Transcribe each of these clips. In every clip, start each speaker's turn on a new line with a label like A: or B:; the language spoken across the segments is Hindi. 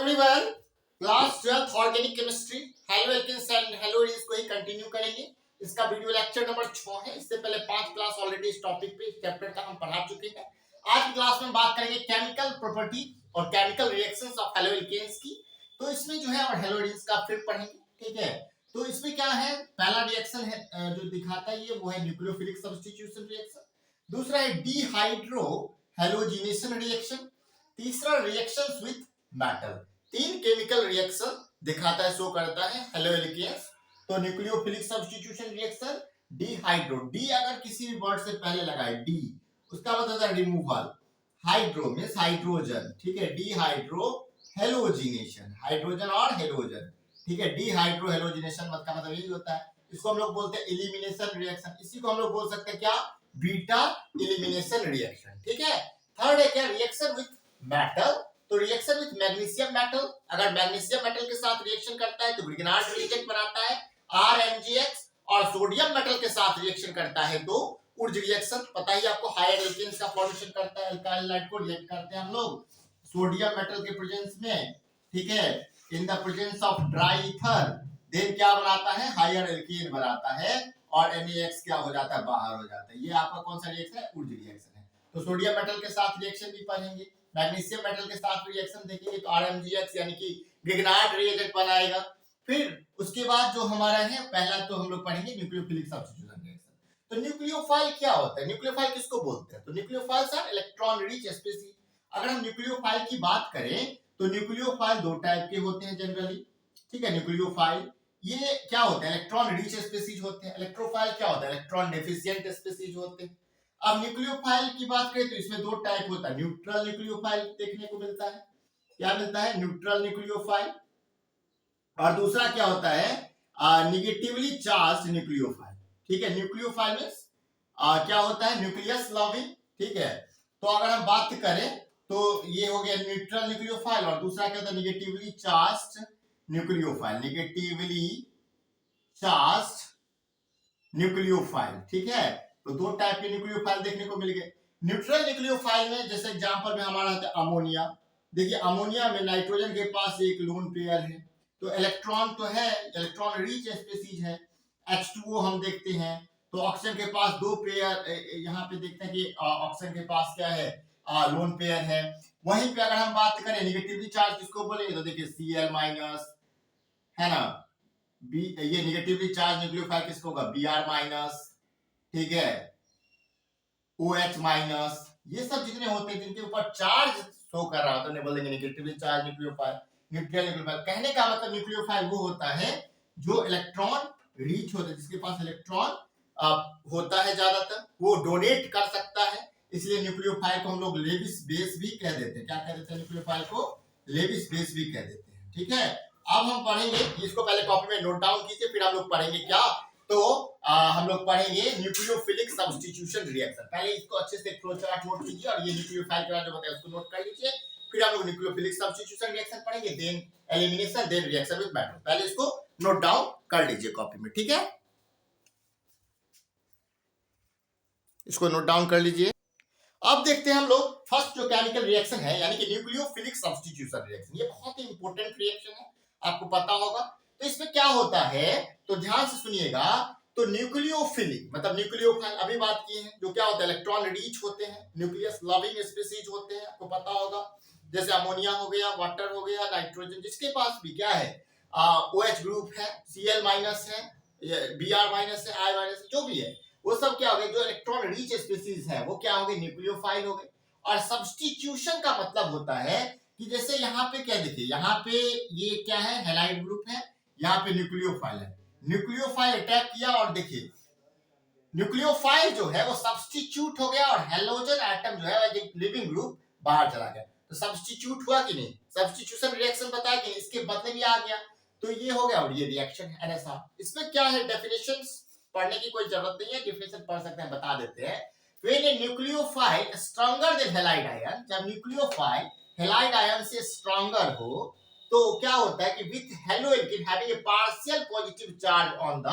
A: Everyone, class 12th organic chemistry halo alkanes and haloids को ही कंटिन्यू करेंगे। इसका वीडियो लेक्चर नंबर 6 है। इससे पहले 5 क्लास ऑलरेडी इस टॉपिक पे, इस चैप्टर का हम पढ़ा चुके हैं। आज की क्लास में बात करेंगे केमिकल प्रॉपर्टी और chemical reactions of haloalkanes की। तो इसमें जो है और हेलोइड्स का फिर पढ़ेंगे, ठीक है। तो इसमें क्या है, पहला रिएक्शन है जो दिखाता है ये, वो है न्यूक्लियोफिलिक सब्स्टिट्यूशन रिएक्शन। दूसरा है डीहाइड्रो हैलोजिनेशन रिएक्शन। तीसरा रिएक्शंस विद मेटल। तीन केमिकल रिएक्शन दिखाता है, शो करता है हेलो एल्केन्स। तो nucleophilic substitution reaction, dehydro, D अगर किसी भी वर्ड से पहले लगाए डी, उसका मतलब है रिमूवल। हाइड्रो मींस हाइड्रोजन, ठीक है। डीहाइड्रो हेलोजिनेशन, हाइड्रोजन और हेलोजन, ठीक है। डीहाइड्रो हेलोजिनेशन का मतलब यही होता है। इसको हम लोग बोलते हैं एलिमिनेशन रिएक्शन। इसी को हम लोग बोल सकते हैं क्या, बीटा एलिमिनेशन रिएक्शन, ठीक है। थर्ड है क्या, रिएक्शन विद मेटल। तो रिएक्शन विद मैग्नीशियम मेटल, अगर मैग्नीशियम मेटल के साथ रिएक्शन करता है तो ग्रिग्नार्ड रिएजेंट बनाता है RMgX, और सोडियम मेटल के साथ रिएक्शन करता है तो उर्ज रिएक्शन। पता ही आपको, हायर एल्केन्स का फॉर्मेशन करता है, अल्काइल हाइड्राइड को रिएक्ट करते हैं हम लोग सोडियम मेटल के प्रेजेंस में, ठीक है। In the presence of dry ether, then क्या बनाता है, हायर एल्केन बनाता है, और NaX क्या हो जाता है, बाहर हो जाता है। ये आपका कौन सा रिएक्शन है, उर्ज रिएक्शन है। तो सोडियम मेटल के साथ रिएक्शन भी पढ़ेंगे, मैग्नीशियम मेटल के साथ रिएक्शन देखेंगे तो RMgX यानी कि ग्रिग्नार्ड रिएजेंट बनाएगा। फिर उसके बाद जो हमारा है, पहला तो हम लोग पढ़ेंगे न्यूक्लियोफिलिक सब्स्टिट्यूशन रिएक्शन। तो न्यूक्लियोफाइल क्या होता है, न्यूक्लियोफाइल किसको बोलते हैं, तो nucleophiles are electron rich species. अगर हम न्यूक्लियोफाइल की बात करें तो न्यूक्लियोफाइल दो टाइप के होते हैं जनरली, ठीक है। न्यूक्लियोफाइल ये क्या होता है, इलेक्ट्रॉन रिच स्पीशीज होते हैं। इलेक्ट्रोफाइल क्या होता है, इलेक्ट्रॉन डेफिशिएंट स्पीशीज होते हैं। अब न्यूक्लियोफाइल की बात करें तो इसमें दो टाइप होता है। न्यूट्रल न्यूक्लियोफाइल देखने को मिलता है, क्या मिलता है, न्यूट्रल न्यूक्लियोफाइल। और दूसरा क्या होता है, निगेटिवली चार्ज न्यूक्लियोफाइल, ठीक है। न्यूक्लियोफाइल में क्या होता है, न्यूक्लियस लविंग, ठीक है। तो अगर हम बात करें तो ये हो गया न्यूट्रल न्यूक्लियोफाइल, और दूसरा क्या होता है, negatively charged nucleophile, negatively charged nucleophile, ठीक है। तो दो टाइप के न्यूक्लियोफाइल देखने को मिल गए। न्यूट्रल न्यूक्लियोफाइल में जैसे एग्जांपल में हमारा आता है अमोनिया। देखिए अमोनिया में नाइट्रोजन के पास एक लोन पेयर है, तो इलेक्ट्रॉन तो है, इलेक्ट्रॉन रिच स्पीशीज है। H2O हम देखते हैं तो ऑक्सीजन के पास दो पेयर, यहाँ पे देखते हैं कि ऑक्सीजन के पास क्या है, लोन पेयर है। वहीं पे अगर हम बात करें निगेटिवली चार्ज किसको बोलेंगे, तो देखिए Cl माइनस, है ना। ये निगेटिवली चार्ज न्यूक्लियोफाइल किसको होगा, Br माइनस, ठीक है, OH माइनस। ये सब जितने होते हैं जिनके ऊपर चार्ज शो कर रहा होता है उन्हें बोलेंगे negatively charge nucleophile. Neutral nucleophile कहने का मतलब न्यूक्लियोफाइल वो होता है जो इलेक्ट्रॉन रिच होता है, जिसके पास इलेक्ट्रॉन होता है ज्यादातर, वो डोनेट कर सकता है। इसलिए न्यूक्लियोफाइल को हम लोग लेविस बेस भी कह देते हैं। क्या कह देते हैं, न्यूक्लियोफाइल को लेविस बेस भी कह देते हैं, ठीक है। अब हम पढ़ेंगे, इसको पहले कॉपी में नोट डाउन कीजिए, फिर हम लोग पढ़ेंगे क्या, तो हम लोग पढ़ेंगे न्यूक्लियोफिलिक सब्स्टिट्यूशन रिएक्शन। पहले इसको अच्छे से फ्लो चार्ट नोट कीजिए, और ये न्यूक्लियोफाइल के बारे में बताया उसको नोट कर लीजिए। फिर हम लोग न्यूक्लियोफिलिक सब्स्टिट्यूशन रिएक्शन पढ़ेंगे, then elimination, then reaction with metal. पहले इसको नोट डाउन कर लीजिए कॉपी में, ठीक है। इसको नोट डाउन कर लीजिए। अब देखते हैं हम लोग फर्स्ट जो केमिकल रिएक्शन है, यानी कि न्यूक्लियोफिलिक सब्स्टिट्यूशन रिएक्शन। ये बहुत ही इंपॉर्टेंट रिएक्शन है, आपको पता होगा। तो इसमें क्या होता है, तो ध्यान से सुनिएगा। तो न्यूक्लियोफिलिक मतलब न्यूक्लियोफाइल अभी बात की है, जो क्या होता है, इलेक्ट्रॉन रिच होते हैं, न्यूक्लियस लविंग स्पीशीज होते हैं, आपको पता होगा। जैसे अमोनिया हो गया, वाटर हो गया, नाइट्रोजन, जिसके पास भी क्या है, OH ग्रुप है, Cl माइनस है, Br माइनस है, I माइनस, जो भी है वो सब क्या हो गए, जो इलेक्ट्रॉन रिच स्पीशीज है वो क्या हो गए, न्यूक्लियोफाइल हो गए। और सब्स्टिट्यूशन का मतलब होता है कि जैसे यहाँ पे क्या देखिए, यहाँ पे ये क्या है, हैलाइड ग्रुप है, यहाँ पे न्यूक्लियोफाइल है। न्यूक्लियोफाइल अटैक किया और देखिए न्यूक्लियोफाइल जो है वो सब्स्टिट्यूट हो गया, और हेलोजन एटम जो है लिविंग ग्रुप बाहर चला गया। तो सब्स्टिट्यूट हुआ कि नहीं, सब्स्टिट्यूशन रिएक्शन बताया कि इसके बदले में आ गया, तो ये हो गया, और ये रिएक्शन है NSR। इसमें क्या है, डेफिनेशंस पढ़ने की कोई जरूरत नहीं है, डेफिनेशन पढ़ सकते हैं, बता देते हैं। When a nucleophile stronger than halide ion, जब न्यूक्लियोफाइल हैलाइड आयन से स्ट्रॉन्गर हो तो क्या होता है कि with halo alkane having a partial positive charge on the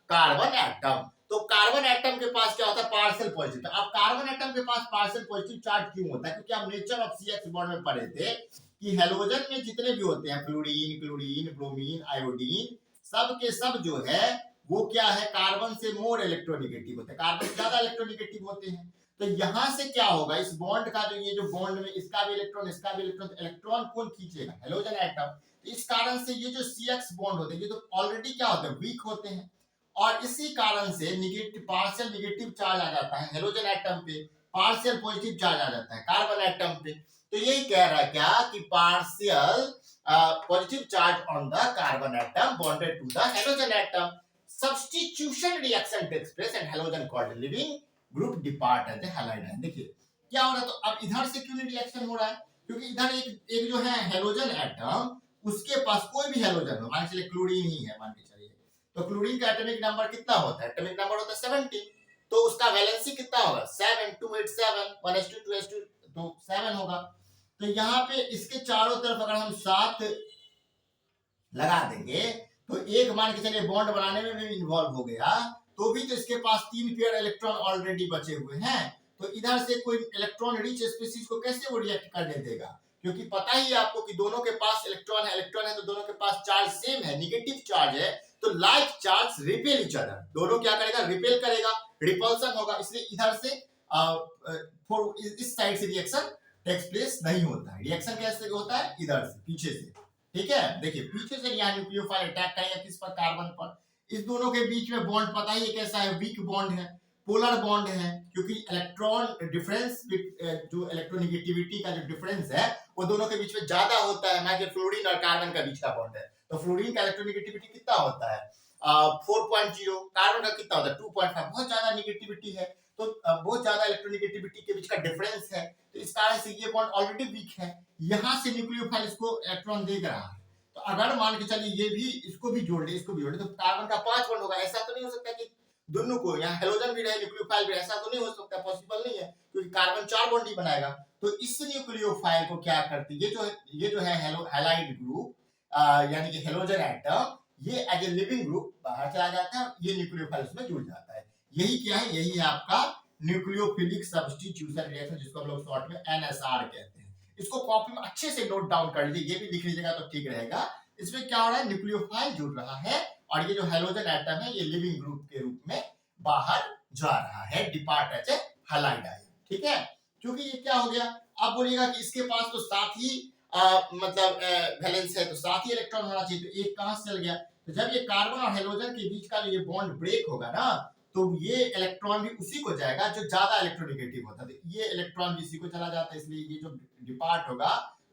A: carbon atom. तो कार्बन एटम के पास क्या होता है, पार्शियल पॉजिटिव। अब कार्बन एटम के पास पार्शियल पॉजिटिव चार्ज क्यों होता है, क्योंकि हम नेचर ऑफ CH बॉन्ड में पढ़े थे कि हेलोजन में जितने भी होते हैं फ्लोरीन, क्लोरीन, ब्रोमीन, आयोडीन, सब के सब जो है वो क्या है, कार्बन से मोर इलेक्ट्रोनिगेटिव होते हैं, कार्बन से ज्यादा इलेक्ट्रोनिगेटिव होते हैं। तो यहां से क्या होगा, इस बॉन्ड का जो ये जो बॉन्ड में इसका भी इलेक्ट्रॉन इसका भी इलेक्ट्रॉन, इलेक्ट्रॉन कौन खींचेगा, हेलोजन एटम। तो इस कारण से ये जो CX बॉन्ड होते हैं ये तो ऑलरेडी क्या होते हैं, वीक होते हैं, और इसी कारण से निगेटिव, पार्शियल निगेटिव चार्ज आ जाता है हेलोजन एटम पे, पार्शियल पॉजिटिव चार्ज आ जाता है कार्बन एटम पे। तो यही कह रहा है क्या कि partial positive charge on the carbon atom bonded to the halogen atom, substitution reaction takes place and halogen called leaving group depart as a halide ion. देखिए क्या हो रहा है, तो अब इधर से क्यों नहीं रिएक्शन हो रहा है, क्योंकि इधर एक जो है हेलोजन एटम, उसके पास कोई भी हेलोजन हो, मान के चलिए क्लोरीन ही है, मान के चलिए, तो क्लोरीन का एटॉमिक नंबर कितना होता है, एटॉमिक नंबर होता है 70, तो उसका वैलेंसी कितना होगा 7, 2 8 7, 1 2 2 2, तो 7 होगा। तो यहाँ पे इसके चारों तरफ अगर हम 7 लगा देंगे तो एक मान के चलिए बॉन्ड बनाने में भी इन्वॉल्व हो गया, तो भी तो इसके पास 3 पेयर इलेक्ट्रॉन ऑलरेडी बचे हुए हैं, तो इधर से कोई इलेक्ट्रॉन रिच स्पीशीज को कैसे वो रिएक्ट करने देगा, क्योंकि पता ही है आपको कि दोनों के पास इलेक्ट्रॉन है तो दोनों के पास चार्ज सेम है, निगेटिव चार्ज है, तो like charge repel each other, दोनों क्या करेगा, रिपेल करेगा, रिपल्सन होगा, इसलिए इधर से इस साइड से रिएक्शन टेक्स प्लेस नहीं होता है। रिएक्शन कैसे होता है, इधर से पीछे से, ठीक है। देखिए पीछे से यहाँ न्यूक्लियोफाइल अटैक करेगा किस पर, कार्बन पर, इस दोनों के बीच में बॉन्ड पता ही है कैसा है, वीक बॉन्ड है, पोलर बॉन्ड है, क्योंकि इलेक्ट्रॉन डिफरेंस, जो इलेक्ट्रोनिगेटिविटी का जो डिफरेंस है वो दोनों के बीच में ज्यादा होता है, ना कि फ्लोरीन और कार्बन का बीच का बॉन्ड है। तो फ्लोरीन का इलेक्ट्रोनिगेटिविटी कितना होता है 4.0, कार्बन का कितना होता है 2.5, बहुत ज्यादा निगेटिविटी है, तो बहुत ज्यादा इलेक्ट्रोनिगेटिविटी के बीच का डिफरेंस है, तो इस कारण से ये बॉन्ड ऑलरेडी वीक है, यहाँ से न्यूक्लियोफाइल इसको इलेक्ट्रॉन दे रहा है, तो अगर मान के चलिए ये भी इसको भी जोड़ दे, इसको भी जोड़ दे, तो कार्बन का 5 बॉन्ड होगा, ऐसा तो नहीं हो सकता कि दोनों को, यहाँ हेलोजन भी रहे न्यूक्लियोफाइल भी, ऐसा तो नहीं हो सकता, पॉसिबल नहीं है, क्योंकि कार्बन 4 बॉन्ड ही बनाएगा। तो इस न्यूक्लियोफाइल को क्या करती है, ये जो है हैलाइड ग्रुप, यानी कि हेलोजन एटम, ये एज ए लिविंग ग्रुप बाहर चला जाता है, ये न्यूक्लियोफाइल उसमें जुड़ जाता है। यही क्या है, यही है आपका न्यूक्लियोफिलिक सब्स्टिट्यूशन रिएक्शन, जिसको हम लोग शॉर्ट में NSR कहते हैं। इसको कॉपी में अच्छे से नोट डाउन कर लीजिए, ये भी लिख लीजिएगा तो ठीक रहेगा। इसमें क्या हो रहा है, न्यूक्लियोफाइल जुड़ रहा है और ये जो हेलोजन एटम है ये लिविंग ग्रुप के रूप में बाहर जा रहा है, depart as a halide ion, ठीक है। क्योंकि ये क्या हो गया, आप बोलिएगा कि इसके पास तो 7 ही मतलब वैलेंस है, तो 7 ही इलेक्ट्रॉन होना चाहिए, तो एक कहां से चल गया, तो जब ये कार्बन और हेलोजन के बीच का ये बॉन्ड ब्रेक होगा ना, तो ये इलेक्ट्रॉन भी उसी को जाएगा जो ज्यादा इलेक्ट्रोनिगेटिव होता है, ये इलेक्ट्रॉन भी इसी को चला जाता है, इसलिए ये जो डिपार्ट होगा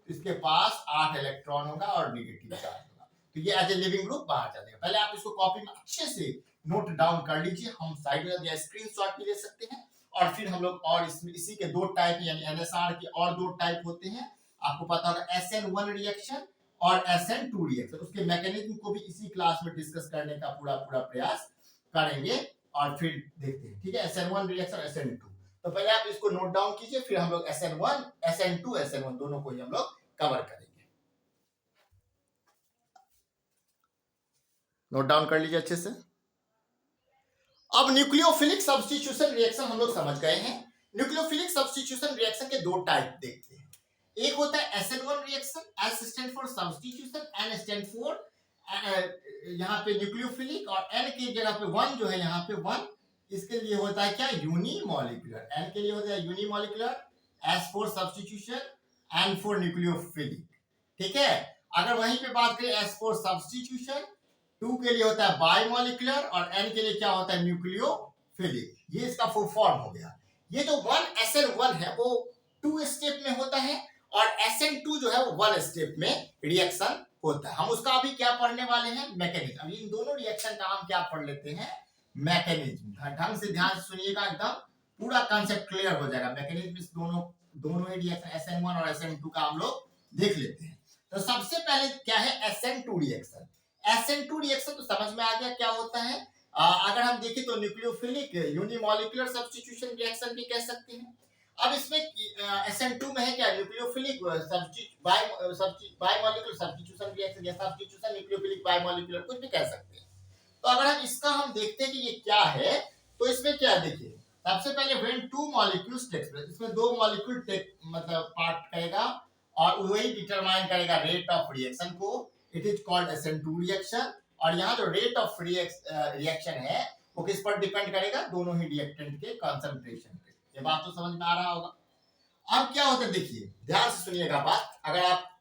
A: इसके पास 8 इलेक्ट्रॉन होगा और निगेटिव चार्ज होगा, तो ये एज ए लिविंग ग्रुप बाहर चल जाएगा। पहले आप इसको कॉपी में अच्छे से नोट डाउन कर लीजिए, हम साइड में या स्क्रीनशॉट भी ले सकते हैं, और फिर हम लोग और इसी के 2 टाइप यानी NSR के और 2 टाइप होते हैं, आपको पता होगा SN1 रिएक्शन और SN2 रिएक्शन, उसके मैकेनिज्म को भी इसी क्लास में डिस्कस करने का पूरा प्रयास करेंगे और फिर देखते हैं, ठीक है। SN1 रिएक्शन, SN2, तो पहले आप इसको नोट डाउन कीजिए, फिर हम लोग SN1, SN2, SN1 दोनों को ही हम लोग कवर करेंगे। नोट डाउन कर लीजिए अच्छे से। अब न्यूक्लियोफिलिक सब्स्टिट्यूशन रिएक्शन हम लोग समझ गए हैं। न्यूक्लियोफिलिक सब्स्टिट्यूशन रिएक्शन के 2 टाइप देखते हैं। एक होता है SN1 reaction, S stand for substitution, N stand for यहाँ पे न्यूक्लियोफिलिक, और N की जगह पे 1 जो है यहाँ पे 1, इसके लिए होता है क्या, यूनिमॉलिक्यूलर, N के लिए होता है unimolecular, S for substitution, N for nucleophilic, ठीक है। अगर वहीं पे बात करें S फॉर सब्स्टिट्यूशन, 2 के लिए होता है बाइमॉलिक्यूलर, और N के लिए क्या होता है, न्यूक्लियोफिलिक, ये इसका फुल फॉर्म हो गया। ये जो 1 SN1 है वो 2 स्टेप में होता है, और SN2 जो है वो 1 स्टेप में रिएक्शन होता है। हम उसका अभी क्या पढ़ने वाले हैं, मैकेनिज्म। अभी इन दोनों रिएक्शन का हम क्या पढ़ लेते हैं, मैकेनिज्म। ढंग से ध्यान से सुनिएगा, एकदम पूरा कांसेप्ट क्लियर हो जाएगा। मैकेनिज्म दोनों ही रिएक्शन SN1 और SN2 का हम लोग देख लेते हैं। तो सबसे पहले क्या है, SN2 रिएक्शन। SN2 रिएक्शन तो समझ में आ गया क्या होता है। अगर हम देखें तो न्यूक्लियोफिलिक यूनिमॉलिक्यूलर सब्स्टिट्यूशन रिएक्शन भी कह सकते हैं। अब इसमें SN2 में है क्या, न्यूक्लियोफिलिक बाइमॉलिक्यूलर सब्स्टिट्यूशन रिएक्शन, या सब्स्टिट्यूशन न्यूक्लियोफिलिक बाइमॉलिक्यूलर, कुछ भी कह सकते हैं। तो अगर हम इसका हम देखते हैं कि ये क्या है, तो इसमें क्या देखिए, सबसे पहले व्हेन 2 मॉलिक्यूल्स टेक्स प्लेस, इसमें 2 मॉलिक्यूल मतलब पार्ट करेगा, और वही डिटरमाइन करेगा रेट ऑफ रिएक्शन को। It is called SN2 reaction. और यहाँ जो रेट ऑफ रिएक्शन है वो किस पर डिपेंड करेगा, दोनों ही रिएक्टेंट के कंसंट्रेशन पे। ये बात तो समझ में आ रहा होगा। अब क्या होता है, देखिए ध्यान से सुनिएगा बात। अगर आप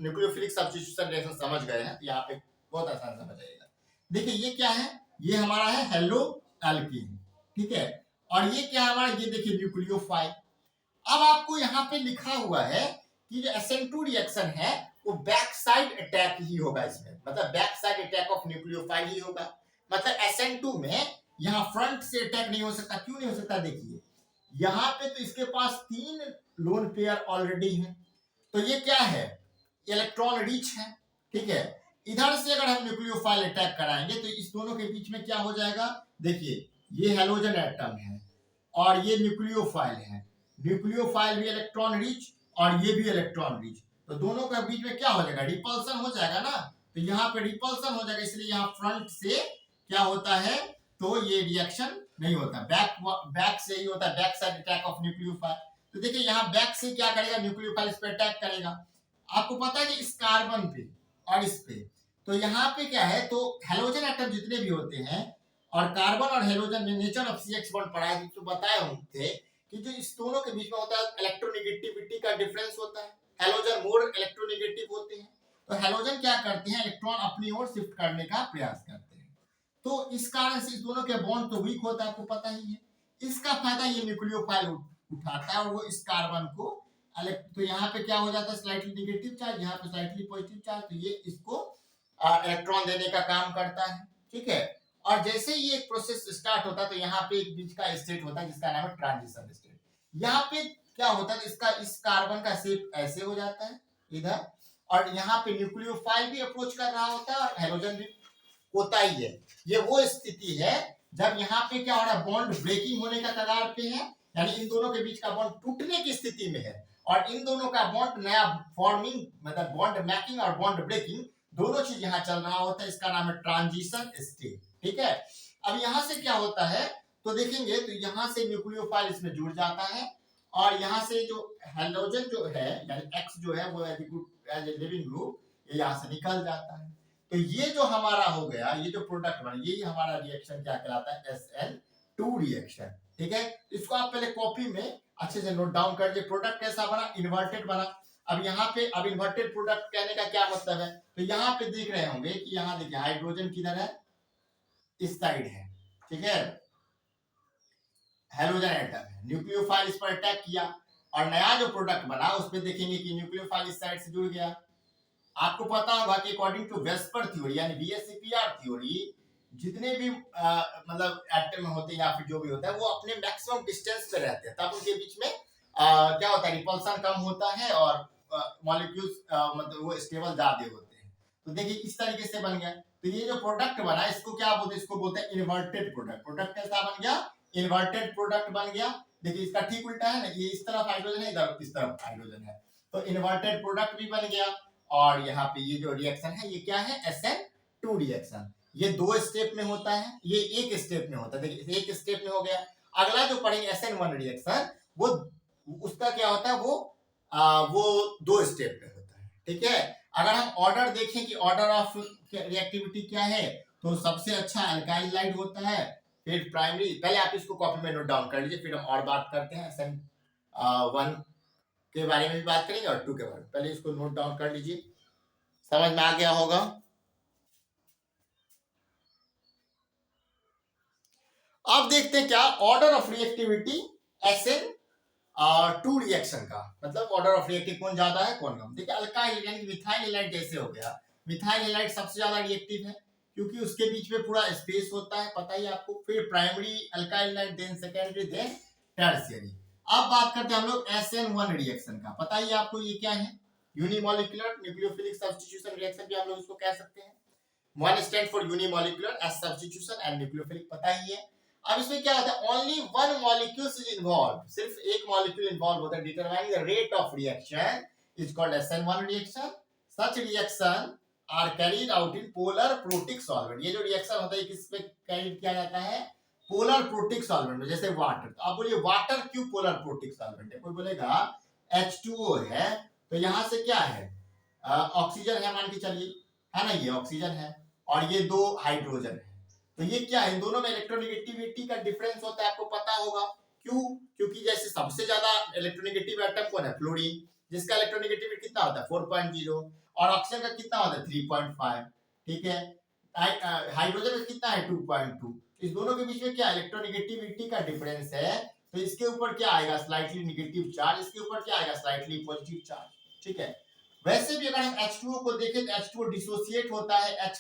A: न्यूक्लियोफिलिक सब्स्टिट्यूशन रिएक्शन समझ गए हैं तो यहाँ पे बहुत आसान समझ आएगा। देखिए ये क्या है, ये हमारा है हेलो एल्कीन, ठीक है। और ये क्या है हमारा, ये देखिए न्यूक्लियोफाइल। अब आपको यहाँ पे लिखा हुआ है कि जो SN2 रिएक्शन है वो बैक साइड अटैक ही होगा इसमें, मतलब back side attack of nucleophile ही होगा। मतलब SN2 में यहाँ फ्रंट से अटैक नहीं हो सकता। क्यों नहीं हो सकता, देखिए यहाँ पे तो इसके पास 3 लोन पेयर ऑलरेडी है, तो ये क्या है, इलेक्ट्रॉन रिच है, ठीक है। इधर से अगर हम न्यूक्लियोफाइल अटैक कराएंगे तो इस दोनों के बीच में क्या हो जाएगा, देखिए ये हेलोजन एटम है और ये न्यूक्लियोफाइल है। न्यूक्लियोफाइल भी इलेक्ट्रॉन रिच और ये भी इलेक्ट्रॉन रिच, तो दोनों के बीच में क्या हो जाएगा, रिपल्सन हो जाएगा ना। तो यहाँ पे रिपल्सन हो जाएगा, इसलिए यहाँ फ्रंट से क्या होता है, तो ये रिएक्शन नहीं होता, बैक से ही होता है, back side attack of nucleophile. तो देखिए यहाँ बैक से क्या करेगा, न्यूक्लियोफाइल इस पे अटैक करेगा। आपको पता है कि इस कार्बन पे और इस पे, तो यहाँ पे क्या है, तो हेलोजन एटम जितने भी होते हैं, और कार्बन और हेलोजन में नेचर ऑफ CH बॉन्ड पढ़ा है तो बताए होंगे कि जो इस दोनों के बीच में होता है इलेक्ट्रोनेगेटिविटी का डिफरेंस होता है। हेलोजन मोर इलेक्ट्रोनेगेटिव होते हैं, तो हेलोजन क्या करते हैं, इलेक्ट्रॉन अपनी ओर शिफ्ट करने का प्रयास करते हैं। तो इस कारण से इस दोनों के बॉन्ड तो वीक होता है, आपको पता ही है। इसका फायदा ये न्यूक्लियोफाइल उठाता है और वो इस कार्बन को तो यहाँ पे क्या हो जाता है, स्लाइटली नेगेटिव चार्ज, यहाँ पे स्लाइटली पॉजिटिव चार्ज, तो ये इसको इलेक्ट्रॉन देने का काम करता है, ठीक है। और जैसे ही एक प्रोसेस स्टार्ट होता है तो यहाँ पे एक बीच का स्टेट होता है जिसका नाम है ट्रांजिशन स्टेट। यहाँ पे क्या होता है, इसका इस कार्बन का शेप ऐसे हो जाता है इधर, और यहाँ पे न्यूक्लियोफाइल भी अप्रोच कर रहा होता है और हेलोजन भी होता ही है। ये वो स्थिति है जब यहाँ पे क्या हो रहा है, बॉन्ड ब्रेकिंग होने का कगार पे है, यानी इन दोनों के बीच का बॉन्ड टूटने की स्थिति में है, और इन दोनों का बॉन्ड नया फॉर्मिंग, मतलब बॉन्ड मैकिंग और बॉन्ड ब्रेकिंग दोनों चीज यहाँ चल रहा होता है। इसका नाम है ट्रांजिशन स्टेट, ठीक है। अब यहाँ से क्या होता है, तो देखेंगे तो यहाँ से न्यूक्लियोफाइल इसमें जुड़ जाता है, और यहाँ से जो हेलोजन जो है यानी X जो है वो एज ए लिविंग ग्रुप ये यहाँ से निकल जाता है। तो ये जो हमारा हो गया, ये जो प्रोडक्ट बना, यही हमारा रिएक्शन क्या कहलाता है, SN2 रिएक्शन, ठीक है। इसको आप पहले कॉपी में अच्छे से नोट डाउन कर लीजिए। प्रोडक्ट कैसा बना, इन्वर्टेड बना। अब यहाँ पे अब इन्वर्टेड प्रोडक्ट कहने का क्या मतलब है, तो यहाँ पे देख रहे होंगे कि यहाँ देखिए हाइड्रोजन किधर है, इस साइड है, ठीक है, हेलोजन एटम है। न्यूक्लियोफाइल इस पर अटैक किया और नया जो प्रोडक्ट बना उसमें देखेंगे कि न्यूक्लियोफाइल इस साइड से जुड़ गया। आपको पता होगा कि अकॉर्डिंग टू वेस्पर थ्योरी यानी VSEPR थ्योरी, जितने भी मतलब एटम होते हैं या फिर जो भी होता है वो अपने मैक्सिमम डिस्टेंस पे रहते हैं, तब उनके बीच में क्या होता है, रिपल्सन कम होता है और मॉलिक्यूल्स मतलब वो स्टेबल ज्यादा होते हैं। तो देखिए इस तरीके से बन गया। तो ये जो प्रोडक्ट बना इसको क्या बोलते हैं, इसको बोलते हैं इन्वर्टेड प्रोडक्ट। प्रोडक्ट कैसा बन गया, इन्वर्टेड प्रोडक्ट बन गया। देखिए इसका ठीक उल्टा है ना, ये इस तरफ हाइड्रोजन है, इधर इस तरफ हाइड्रोजन है, तो इन्वर्टेड प्रोडक्ट भी बन गया। और यहाँ पे ये जो रिएक्शन है ये क्या है, SN2 रिएक्शन। ये 2 स्टेप में होता है, ये एक स्टेप में होता है। देखिए एक स्टेप में हो गया। अगला जो पढ़ेंगे SN1 रिएक्शन, वो उसका क्या होता है, वो 2 स्टेप में होता है, ठीक है। अगर हम ऑर्डर देखें कि ऑर्डर ऑफ रिएक्टिविटी क्या है, तो सबसे अच्छा अल्काइल लाइट होता है, फिर प्राइमरी। पहले आप इसको कॉपी में नोट डाउन कर लीजिए, फिर हम और बात करते हैं। SN1 के बारे में भी बात करेंगे और 2 के बारे में। पहले इसको नोट डाउन कर लीजिए, समझ में आ गया होगा। अब देखते हैं क्या order of reactivity SN2 reaction का, मतलब ऑर्डर ऑफ रिएक्टिव कौन ज्यादा है कौन कम। देखिए अल्काइल यानी मिथाइल हैलाइड जैसे हो गया, मिथाइल हैलाइड सबसे ज्यादा रिएक्टिव है क्योंकि उसके बीच में पूरा स्पेस होता है, पता ही आपको। फिर primary alkyl halide, then secondary, then tertiary. अब बात करते हैं हम लोग SN1 रिएक्शन का। पता ही आपको ये क्या है, यूनिमॉलिक्यूलर न्यूक्लियोफिलिक सब्स्टिट्यूशन रिएक्शन भी हम लोग इसको कह सकते हैं। 1 stand for unimolecular, S substitution and nucleophilic, पता ही है। अब इसमें क्या होता है, ओनली 1 मॉलिक्यूल इज इन्वॉल्व, सिर्फ एक मॉलिक्यूल इन्वॉल्व होता है। Determining the rate of reaction is called SN1 reaction. Such reaction are carried out in polar protic solvent. ये जो रिएक्शन होता है किस पे कैरीड किया जाता है, पोलर प्रोटिक सॉल्वेंट में, जैसे वाटर। तो आप बोलिए वाटर क्यों पोलर प्रोटिक सॉल्वेंट है, कोई बोलेगा H2O है तो यहाँ से क्या है, ऑक्सीजन है मान के चलिए, है ना, ये ऑक्सीजन है और ये दो हाइड्रोजन है। तो ये क्या है, इन दोनों में इलेक्ट्रोनेगेटिविटी का डिफरेंस होता है, आपको पता होगा। क्यों? क्योंकि जैसे सबसे ज्यादा इलेक्ट्रोनेगेटिव एटम कौन है, फ्लोरीन, जिसका इलेक्ट्रोनेगेटिविटी कितना होता है 4.0, और ऑक्सीजन का कितना होता है 3.5। ठीक है, हाइड्रोजन का कितना है 2.2। इस दोनों के बीच में क्या इलेक्ट्रोनेगेटिविटी का डिफरेंस है, तो इसके ऊपर क्या आएगा स्लाइटली नेगेटिव चार्ज, इसके ऊपर क्या आएगा स्लाइटली पॉजिटिव चार्ज। ठीक है, वैसे भी अगर हम H2O को देखें तो H2O डिसोसिएट होता है, H+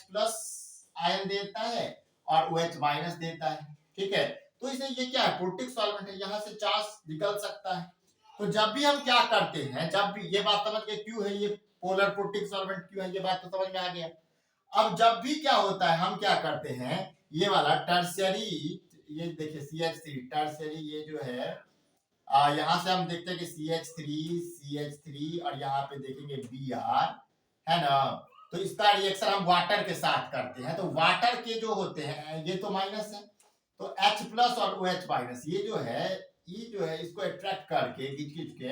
A: आयन देता है और OH- देता है। ठीक है, तो इसलिए ये क्या है प्रोटिक सॉल्वेंट है, यहाँ से चार्ज निकल सकता है। तो जब भी हम क्या करते हैं, जब भी ये बात समझ गए क्यों है ये पोलर प्रोटिक सॉल्वेंट क्यों है, ये बात तो समझ में आ गया। अब जब भी क्या होता है हम क्या करते हैं, ये वाला टर्शियरी, ये देखिए CH3 टर्शियरी, ये जो है यहाँ से हम देखते हैं कि CH3 और यहाँ पे देखेंगे Br, है ना। तो इसका रिएक्शन हम वाटर के साथ करते हैं, तो वाटर के जो होते हैं ये तो माइनस है, तो H+ और OH- ये जो है इसको अट्रैक्ट करके खींच के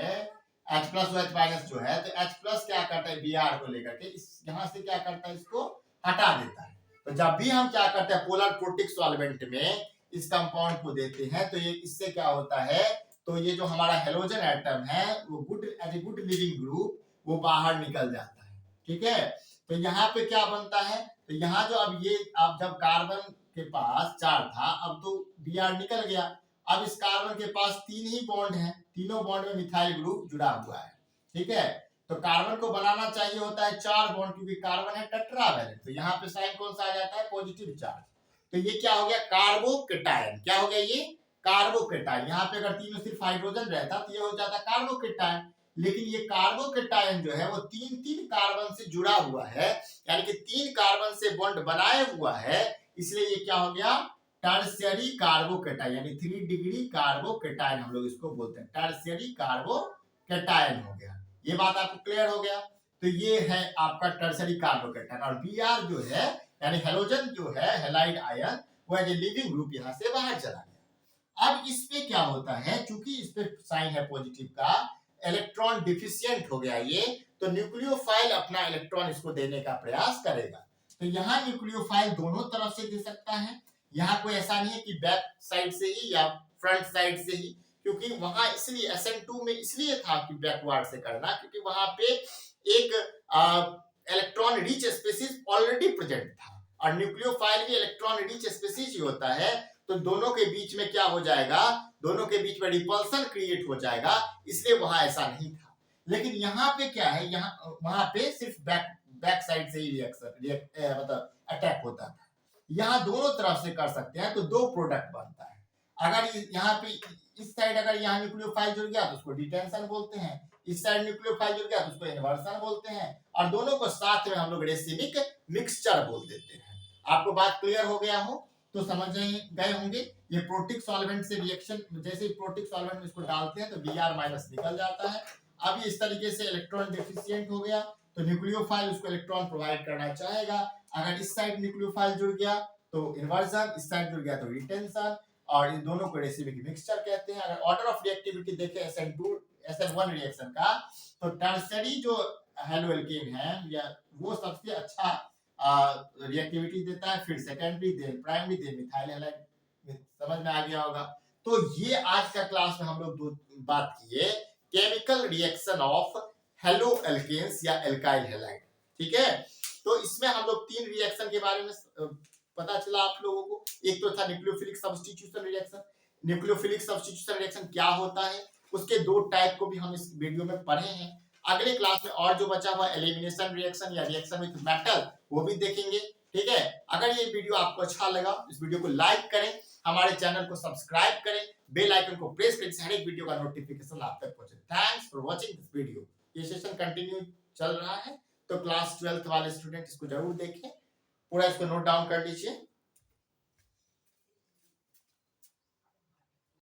A: H+ OH- जो है, तो H+ क्या करता है Br को लेकर के इस यहाँ से क्या करता है इसको हटा देता है। तो जब भी हम क्या करते हैं पोलर प्रोटिक सॉल्वेंट में इस कंपाउंड को देते हैं, तो ये इससे क्या होता है, तो ये जो हमारा हेलोजन एटम है वो as a good leaving group वो बाहर निकल जाता है। ठीक है, तो यहाँ पे क्या बनता है, तो यहाँ जो अब जब कार्बन के पास 4 था, अब तो Br निकल गया, अब इस कार्बन के पास 3 ही बॉन्ड है, तीनों बॉन्ड में मिथाइल ग्रुप जुड़ा हुआ है। ठीक है, तो कार्बन को बनाना चाहिए होता है 4 बॉन्ड, क्योंकि कार्बन है टेट्रावैलेंट, तो यहाँ पे साइन कौन सा आ जाता है पॉजिटिव चार्ज। तो ये क्या हो गया कार्बोकेटायन, क्या हो गया ये कार्बोकेटायन। यहाँ पे अगर तीनों सिर्फ हाइड्रोजन रहता तो ये हो जाता कार्बोकेटायन, लेकिन ये कार्बोकेटायन जो है वो 3 कार्बन से जुड़ा हुआ है, यानी कि 3 कार्बन से बॉन्ड बनाए हुआ है, इसलिए ये क्या हो गया टर्शियरी कार्बोकेटायन, यानी 3 डिग्री कार्बोकेटायन हम लोग इसको बोलते हैं, टर्शियरी कार्बोकेटायन हो गया। ये बात आपको क्लियर हो गया। तो ये है आपका टर्शियरी कार्बोकेटायन, और Br जो है यानी हेलोजन जो है हेलाइड आयन, वो एज ए लिविंग ग्रुप यहाँ से बाहर चला गया। अब इस पे क्या होता है, चूंकि इस पे साइन है पॉजिटिव का, इलेक्ट्रॉन डिफिशियंट हो गया ये, तो न्यूक्लियोफाइल अपना इलेक्ट्रॉन इसको देने का प्रयास करेगा। तो यहाँ न्यूक्लियोफाइल दोनों तरफ से दे सकता है, यहाँ कोई ऐसा नहीं है कि बैक साइड से ही या फ्रंट साइड से ही, क्योंकि वहां इसलिए SN2 में इसलिए था कि बैकवर्ड से करना, क्योंकि वहां पे एक electron rich species already present था, और न्यूक्लियोफाइल भी इलेक्ट्रॉन रिच स्पीसीज ही होता है, तो दोनों के बीच में क्या हो जाएगा, दोनों के बीच में रिपल्सन क्रिएट हो जाएगा, इसलिए वहां ऐसा नहीं था। लेकिन यहाँ पे क्या है, यहाँ वहां पे सिर्फ बैक साइड से ही रिएक्शन मतलब अटैक होता था, यहाँ दोनों तरफ से कर सकते हैं, तो 2 प्रोडक्ट बनता है। अगर यहाँ पे इस साइड अगर यहाँ न्यूक्लियोफाइल जुड़ गया तो उसको डिटेंशन बोलते हैं, इस साइड न्यूक्लियोफाइल जुड़ गया तो उसको इन्वर्सन बोलते हैं, और दोनों को साथ में हम लोग रेसिमिक मिक्सचर बोल देते हैं। आपको बात क्लियर हो गया हो तो समझ गए होंगे। ये प्रोटिक सॉल्वेंट से रिएक्शन, जैसे ही प्रोटिक सॉल्वेंट में इसको डालते हैं तो Br- निकल जाता है। अब इस तरीके से इलेक्ट्रॉन डेफिशिएंट हो गया, तो न्यूक्लियोफाइल उसको इलेक्ट्रॉन प्रोवाइड करना चाहेगा। अगर इस साइड न्यूक्लियोफाइल जुड़ गया तो इन्वर्सन, इस साइड जुड़ गया तो रिटेंशन, और इन दोनों को रेसिमिक मिक्सचर कहते हैं। अगर ऑर्डर ऑफ रिएक्टिविटी देखें SN1 रिएक्शन का, तो टर्शियरी जो हेलोएल्केन है या वो सबसे अच्छा रिएक्टिविटी देता है, फिर secondary, then primary, then methyl halide. समझ में आ गया होगा। तो ये आज का क्लास में हम लोग बात किए केमिकल रिएक्शन ऑफ हेलोएल्केन्स या एल्काइल हैलाइड। ठीक है, तो इसमें हम लोग 3 रिएक्शन के बारे में पता चला आप लोगों को। एक तो था nucleophilic substitution reaction. Nucleophilic substitution reaction क्या होता है, उसके 2 टाइप को भी हम इस वीडियो में पढ़े हैं। अगले क्लास में और जो बचा हुआ एलिमिनेशन रिएक्शन या रिएक्शन विद मेटल वो भी देखेंगे। ठीक है, अगर ये वीडियो आपको अच्छा लगा इस वीडियो को लाइक करें, हमारे चैनल को सब्सक्राइब करें, बेल आइकन को प्रेस करें, हर एक वीडियो का नोटिफिकेशन आप तक पहुंचे। Thanks for watching this video. ये सेशन कंटिन्यू चल रहा है, तो क्लास 12th वाले स्टूडेंट इसको जरूर देखें, पूरा इसको नोट डाउन कर लीजिए।